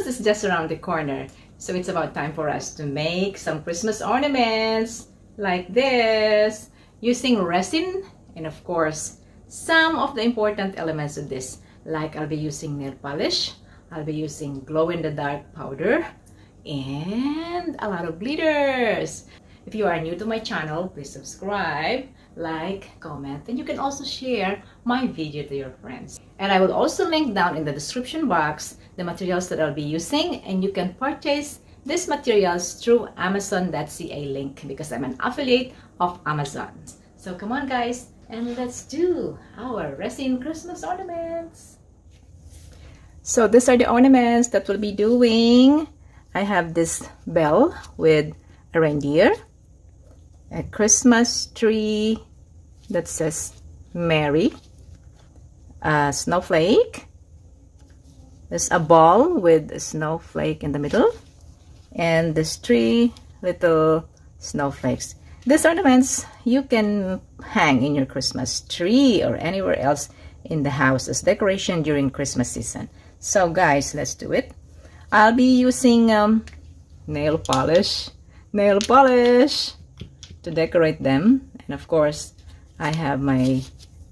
is just around the corner. So it's about time for us to make some Christmas ornaments like this using resin and of course some of the important elements of this. Like I'll be using nail polish, I'll be using glow-in-the-dark powder, and a lot of glitters. If you are new to my channel, please subscribe, like, comment, and you can also share my video to your friends. And I will also link down in the description box the materials that I'll be using, and you can purchase these materials through Amazon.ca link because I'm an affiliate of Amazon. So come on guys, and let's do our resin Christmas ornaments. So these are the ornaments that we'll be doing. I have this bell with a reindeer, a Christmas tree that says Mary, a snowflake, there's a ball with a snowflake in the middle, and there's 3 little snowflakes. These ornaments you can hang in your Christmas tree or anywhere else in the house as decoration during Christmas season. So guys, let's do it. I'll be using nail polish to decorate them, and of course I have my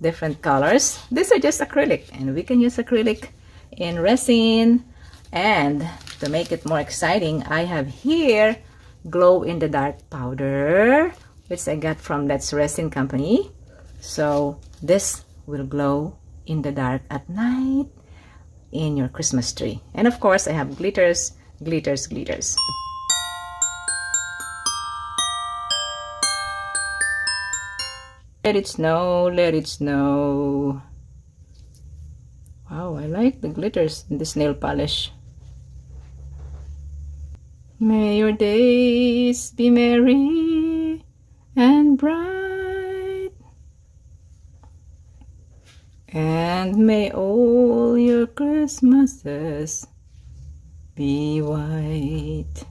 different colors. These are just acrylic, and we can use acrylic in resin. And to make it more exciting, I have here glow-in-the-dark powder, which I got from That's Resin Company. So this will glow in the dark at night in your Christmas tree. And of course I have glitters. Let it snow. Wow, I like the glitters in this nail polish. May your days be merry and bright, and may all your Christmases be white.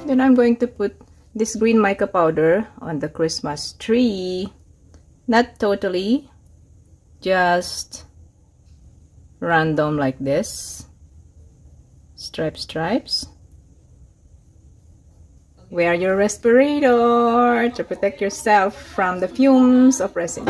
Then I'm going to put this green mica powder on the Christmas tree. Not totally, just random like this. Stripes. Wear your respirator to protect yourself from the fumes of resin.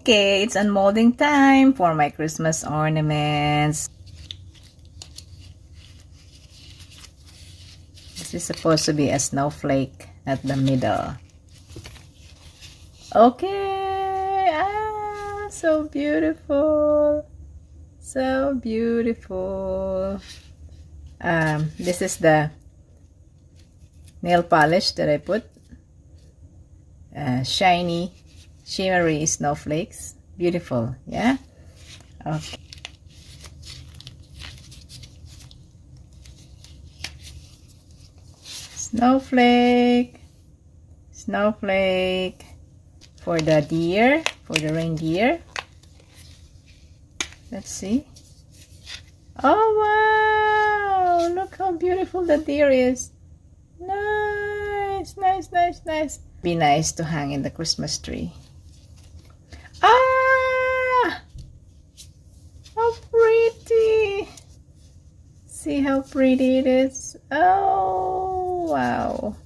Okay, it's unmolding time for my Christmas ornaments. This is supposed to be a snowflake at the middle. Okay, so beautiful. This is the nail polish that I put. Shiny, shimmery snowflakes. Beautiful, yeah? Okay. Snowflake for the deer, for the reindeer. Let's see. Oh wow! beautiful the deer is. Nice, nice, nice, nice. Be nice to hang in the Christmas tree. Ah! How pretty! See how pretty it is? Oh, wow.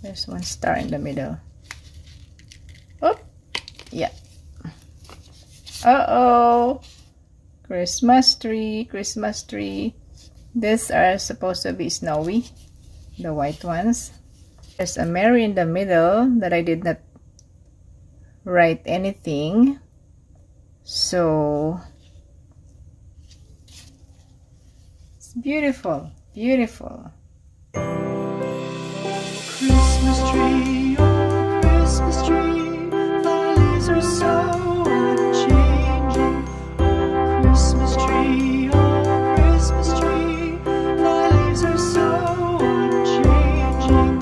There's one star in the middle. Oh, yeah. Uh-oh. Christmas tree, Christmas tree. These are supposed to be snowy, the white ones. There's a Mary in the middle that I did not write anything. So, it's beautiful, beautiful. Christmas tree, oh Christmas tree, thy leaves are so unchanging. Oh Christmas tree, thy leaves are so unchanging.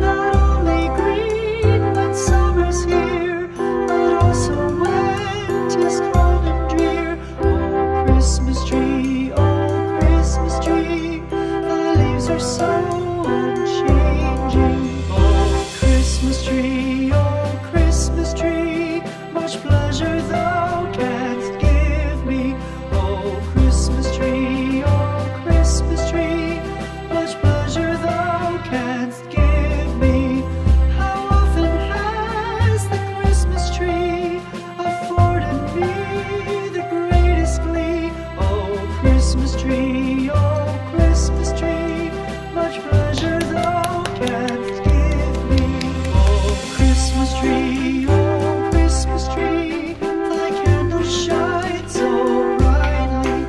Not only green when summer's here, but also when 'tis cold and drear. Oh Christmas tree, thy leaves are so unchanging. Oh Christmas tree, much pleasure thou canst give me. Oh Christmas tree, much pleasure thou canst give me. How often has the Christmas tree afforded me the greatest glee? Oh Christmas tree, much pleasure thou canst give me. Oh Christmas tree, thy candles shine so brightly.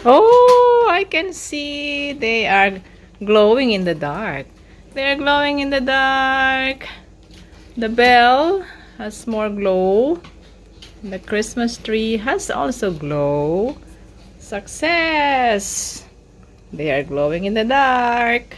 Oh, I can see they are glowing in the dark. They're glowing in the dark. The bell has more glow. The Christmas tree has also glow. Success! They are glowing in the dark.